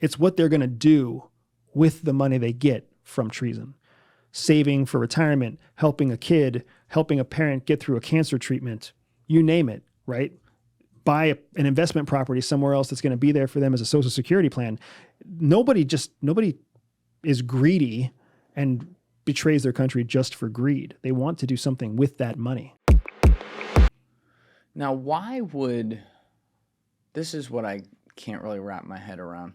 It's what they're going to do with the money they get from treason. Saving for retirement, helping a kid, helping a parent get through a cancer treatment, you name it, right? Buy an investment property somewhere else that's going to be there for them as a social security plan. Nobody is greedy and betrays their country just for greed. They want to do something with that money. Now, why would, this is what I can't really wrap my head around.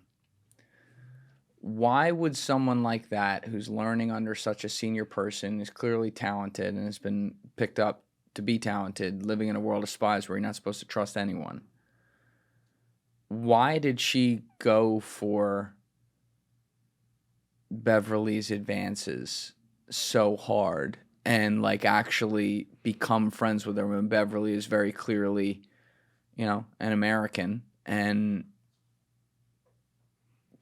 Why would someone like that, who's learning under such a senior person, is clearly talented and has been picked up to be talented, living in a world of spies where you're not supposed to trust anyone, why did she go for Beverly's advances so hard and like actually become friends with her when Beverly is very clearly, you know, an American and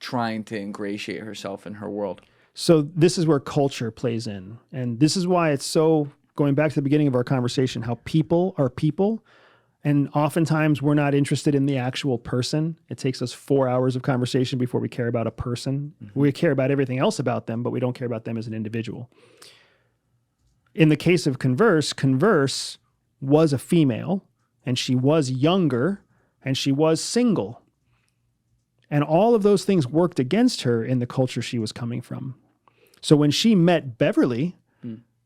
trying to ingratiate herself in her world? So this is where culture plays in. And this is why it's so, going back to the beginning of our conversation, how people are people. And oftentimes we're not interested in the actual person. It takes us 4 hours of conversation before we care about a person. Mm-hmm. We care about everything else about them, but we don't care about them as an individual. In the case of Converse was a female, and she was younger, and she was single. And all of those things worked against her in the culture she was coming from. So when she met Beverly,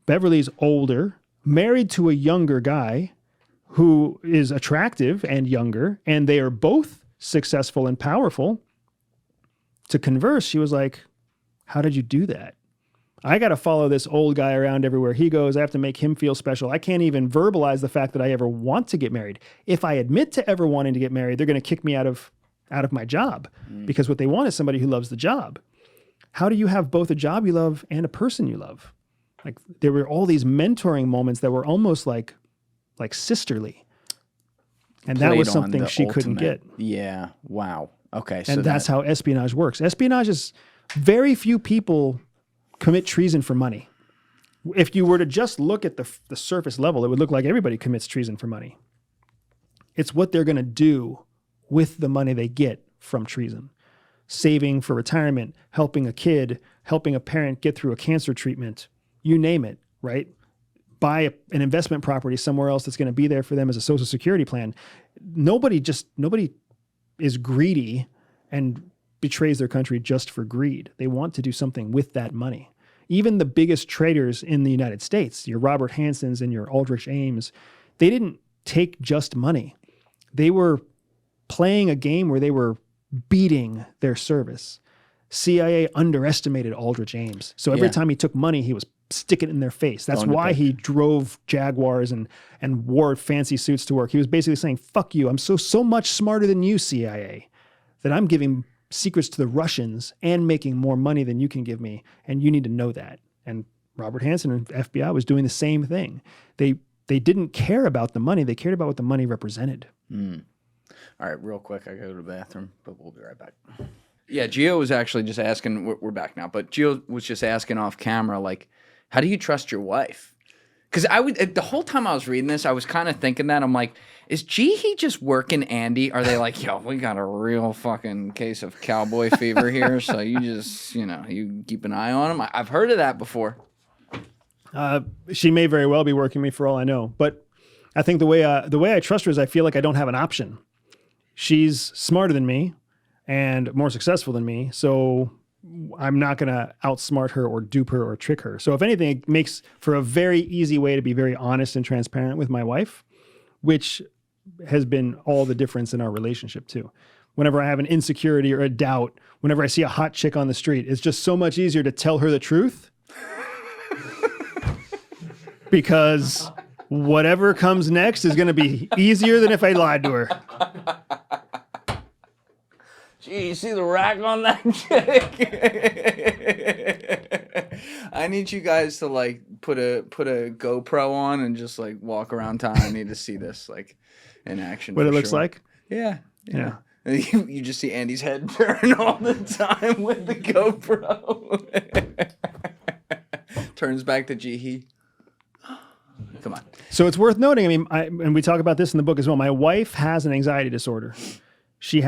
Beverly's older, married to a younger guy who is attractive and younger, and they are both successful and powerful. To Converse, she was like, how did you do that? I got to follow this old guy around everywhere he goes. I have to make him feel special. I can't even verbalize the fact that I ever want to get married. If I admit to ever wanting to get married, they're going to kick me out of my job because what they want is somebody who loves the job. How do you have both a job you love and a person you love? Like there were all these mentoring moments that were almost like sisterly. And that was something she couldn't get. Yeah. Wow. Okay. And that's how espionage works. Espionage is very few people commit treason for money. If you were to just look at the surface level, it would look like everybody commits treason for money. It's what they're going to do with the money they get from treason. Saving for retirement, helping a kid, helping a parent get through a cancer treatment, you name it, right? Buy an investment property somewhere else that's going to be there for them as a social security plan. Nobody is greedy and betrays their country just for greed. They want to do something with that money. Even the biggest traders in the United States, your Robert Hansons and your Aldrich Ames, they didn't take just money. They were playing a game where they were beating their service. CIA underestimated Aldrich Ames. So every time he took money, he was sticking it in their face. That's why he drove Jaguars and wore fancy suits to work. He was basically saying, fuck you. I'm so much smarter than you, CIA, that I'm giving secrets to the Russians and making more money than you can give me. And you need to know that. And Robert Hansen and FBI was doing the same thing. They didn't care about the money. They cared about what the money represented. All right, real quick, I go to the bathroom, but we'll be right back. Yeah, Gio was actually just asking, we're back now, but Gio was just asking off camera, like, how do you trust your wife? Because the whole time I was reading this, I was kind of thinking that. I'm like, is Jihi just working Andy? Are they like, yo, we got a real fucking case of cowboy fever here, so you just, you keep an eye on him? I've heard of that before. She may very well be working me for all I know, but I think the way I trust her is I feel like I don't have an option. She's smarter than me and more successful than me, so I'm not going to outsmart her or dupe her or trick her. So if anything, it makes for a very easy way to be very honest and transparent with my wife, which has been all the difference in our relationship too. Whenever I have an insecurity or a doubt, whenever I see a hot chick on the street, it's just so much easier to tell her the truth because whatever comes next is going to be easier than if I lied to her. Gee, you see the rack on that chick? I need you guys to like put a GoPro on and just like walk around town. I need to see this like in action. What it looks like? Yeah. You just see Andy's head turn all the time with the GoPro. Turns back to Jihi. Come on. So it's worth noting, and we talk about this in the book as well. My wife has an anxiety disorder. She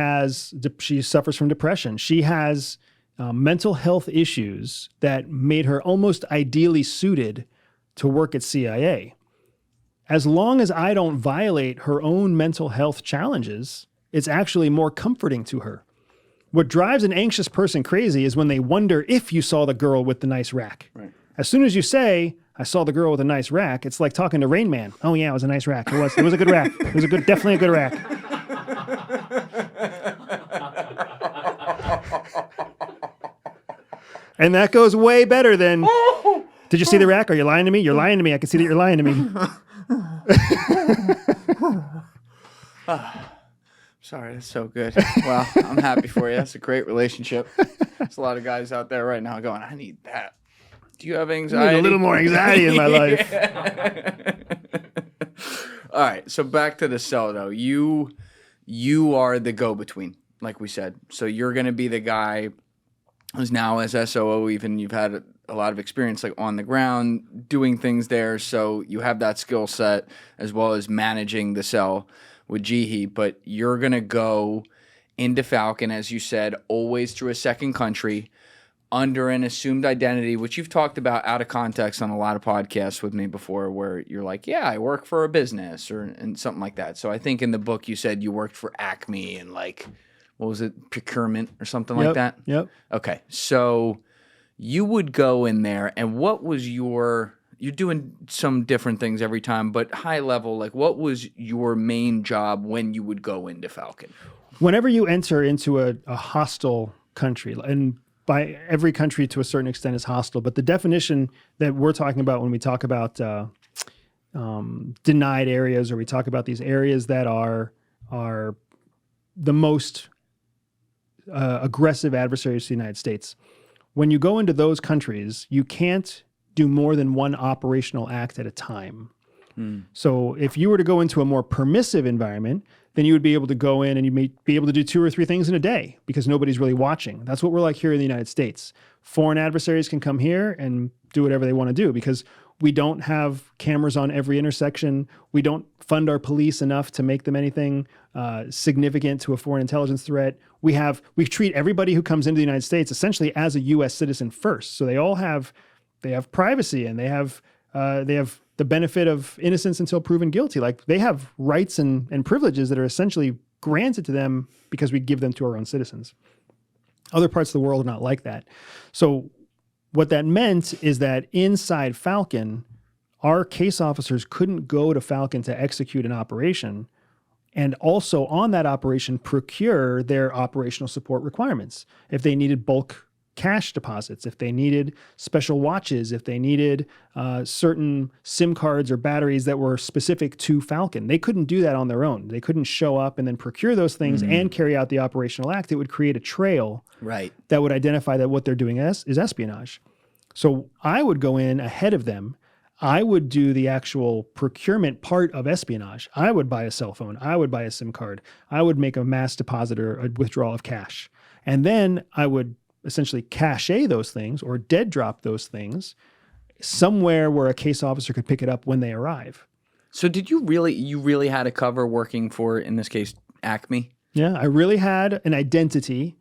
suffers from depression. She has mental health issues that made her almost ideally suited to work at CIA. As long as I don't violate her own mental health challenges, it's actually more comforting to her. What drives an anxious person crazy is when they wonder if you saw the girl with the nice rack. Right. As soon as you say, I saw the girl with a nice rack, it's like talking to Rain Man. Oh yeah, it was a nice rack. It was a good rack. It was definitely a good rack. And that goes way better than, did you see the rack? Are you lying to me? You're lying to me. I can see that you're lying to me. Sorry, that's so good. Well, I'm happy for you. That's a great relationship. There's a lot of guys out there right now going, I need that. Do you have anxiety? I need a little more anxiety in my life. All right, so back to the cell, though. You are the go-between, like we said. So you're going to be the guy who's now as SOO, even you've had a lot of experience like on the ground, doing things there. So you have that skill set as well as managing the cell with Jihi, but you're going to go into Falcon, as you said, always through a second country under an assumed identity, which you've talked about out of context on a lot of podcasts with me before, where you're like, yeah, I work for a business and something like that. So I think in the book you said you worked for Acme and like, what was it, procurement or something like that? Yep. Okay. So you would go in there, and what was you're doing some different things every time, but high level, like what was your main job when you would go into Falcon? Whenever you enter into a hostile country, and by every country to a certain extent is hostile, but the definition that we're talking about when we talk about denied areas, or we talk about these areas that are the most aggressive adversaries to the United States, when you go into those countries, you can't do more than one operational act at a time. So if you were to go into a more permissive environment, then you would be able to go in and you may be able to do 2 or 3 things in a day because nobody's really watching. That's what we're like here in the United States. Foreign adversaries can come here and do whatever they want to do because we don't have cameras on every intersection. We don't fund our police enough to make them anything significant to a foreign intelligence threat. We treat everybody who comes into the United States essentially as a U.S. citizen first. So they have privacy, and they have the benefit of innocence until proven guilty. Like they have rights and privileges that are essentially granted to them because we give them to our own citizens. Other parts of the world are not like that. So what that meant is that inside Falcon, our case officers couldn't go to Falcon to execute an operation and also on that operation procure their operational support requirements. If they needed bulk cash deposits, if they needed special watches, if they needed certain SIM cards or batteries that were specific to Falcon. They couldn't do that on their own. They couldn't show up and then procure those things and carry out the operational act. It would create a trail that would identify that what they're doing is espionage. So I would go in ahead of them. I would do the actual procurement part of espionage. I would buy a cell phone. I would buy a SIM card. I would make a mass deposit or a withdrawal of cash. And then I would essentially cache those things or dead drop those things somewhere where a case officer could pick it up when they arrive. So did you really had a cover working for, in this case, Acme? Yeah, I really had an identity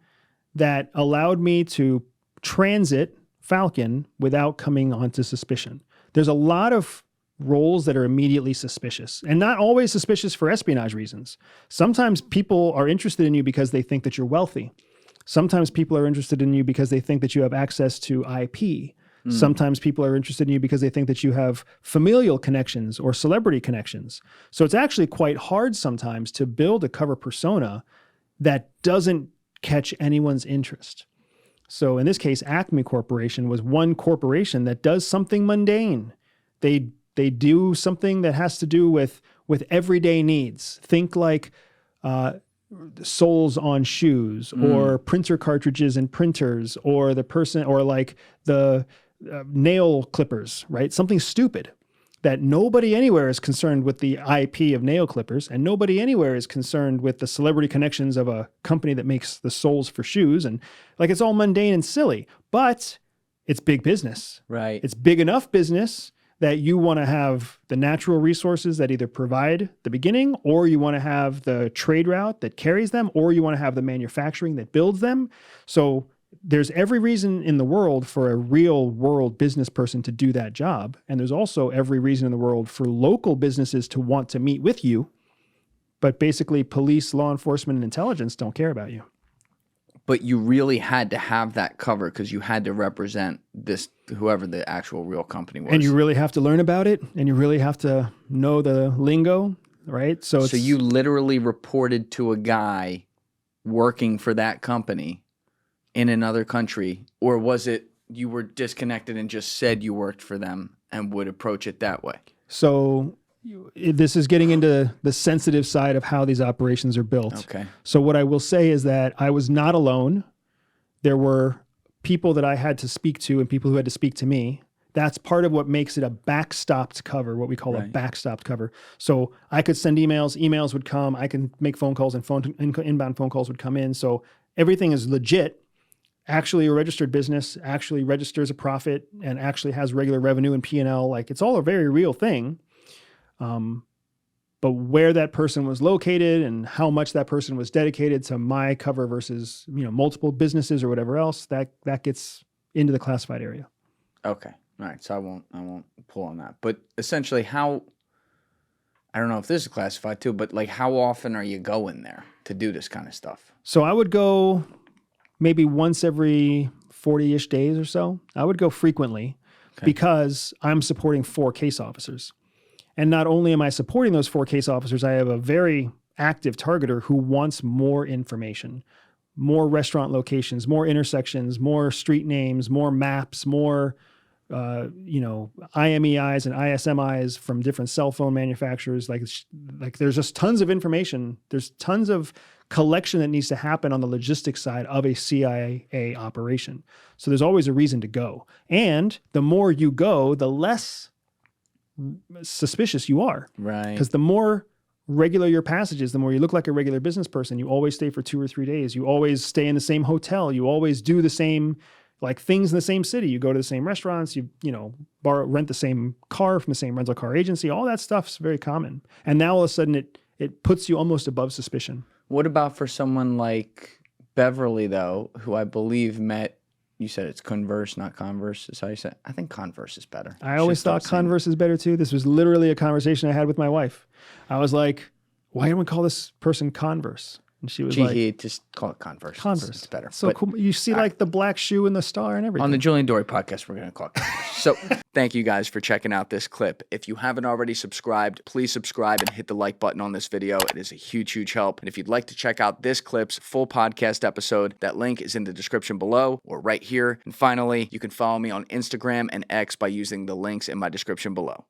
that allowed me to transit Falcon without coming onto suspicion. There's a lot of roles that are immediately suspicious, and not always suspicious for espionage reasons. Sometimes people are interested in you because they think that you're wealthy. Sometimes people are interested in you because they think that you have access to IP. Sometimes people are interested in you because they think that you have familial connections or celebrity connections. So it's actually quite hard sometimes to build a cover persona that doesn't catch anyone's interest. So in this case, Acme Corporation was one corporation that does something mundane. They do something that has to do with everyday needs. Think like soles on shoes or printer cartridges and printers or like the nail clippers, right? Something stupid that nobody anywhere is concerned with the IP of nail clippers, and nobody anywhere is concerned with the celebrity connections of a company that makes the soles for shoes. And like, it's all mundane and silly, but it's big business. Right. It's big enough business that you want to have the natural resources that either provide the beginning, or you want to have the trade route that carries them, or you want to have the manufacturing that builds them. So there's every reason in the world for a real world business person to do that job. And there's also every reason in the world for local businesses to want to meet with you. But basically police, law enforcement, and intelligence don't care about you. But you really had to have that cover because you had to represent this, whoever the actual real company was. And you really have to learn about it, and you really have to know the lingo, right? So you literally reported to a guy working for that company in another country, or was it you were disconnected and just said you worked for them and would approach it that way? So this is getting into the sensitive side of how these operations are built. Okay. So what I will say is that I was not alone. There were people that I had to speak to and people who had to speak to me. That's part of what makes it a backstopped cover, what we call a backstopped cover. So I could send emails would come. I can make phone calls, and inbound phone calls would come in. So everything is legit. Actually a registered business, actually registers a profit, and actually has regular revenue and P&L. Like, it's all a very real thing. But where that person was located and how much that person was dedicated to my cover versus, multiple businesses or whatever else, that gets into the classified area. Okay. All right. So I won't pull on that. But essentially I don't know if this is classified too, but like, how often are you going there to do this kind of stuff? So I would go maybe once every 40-ish days or so. I would go frequently because I'm supporting 4 case officers. And not only am I supporting those 4 case officers, I have a very active targeter who wants more information, more restaurant locations, more intersections, more street names, more maps, more, IMEIs and ISMIs from different cell phone manufacturers. Like there's just tons of information. There's tons of collection that needs to happen on the logistics side of a CIA operation. So there's always a reason to go. And the more you go, the less suspicious you are. Right. Because the more regular your passage is, the more you look like a regular business person. You always stay for 2 or 3 days. You always stay in the same hotel. You always do the same things in the same city. You go to the same restaurants. You rent the same car from the same rental car agency. All that stuff's very common. And now all of a sudden it puts you almost above suspicion. What about for someone like Beverly, though, who I believe met, you said it's Converse, not Converse, is how you said it? I think Converse is better. I always thought Converse is better too. This was literally a conversation I had with my wife. I was like, why don't we call this person Converse? And she was just call it Converse. Converse. It's better. So cool. You see the black shoe and the star and everything. On the Julian Dorey podcast, we're going to call it Converse. So thank you guys for checking out this clip. If you haven't already subscribed, please subscribe and hit the like button on this video. It is a huge, huge help. And if you'd like to check out this clip's full podcast episode, that link is in the description below or right here. And finally, you can follow me on Instagram and X by using the links in my description below.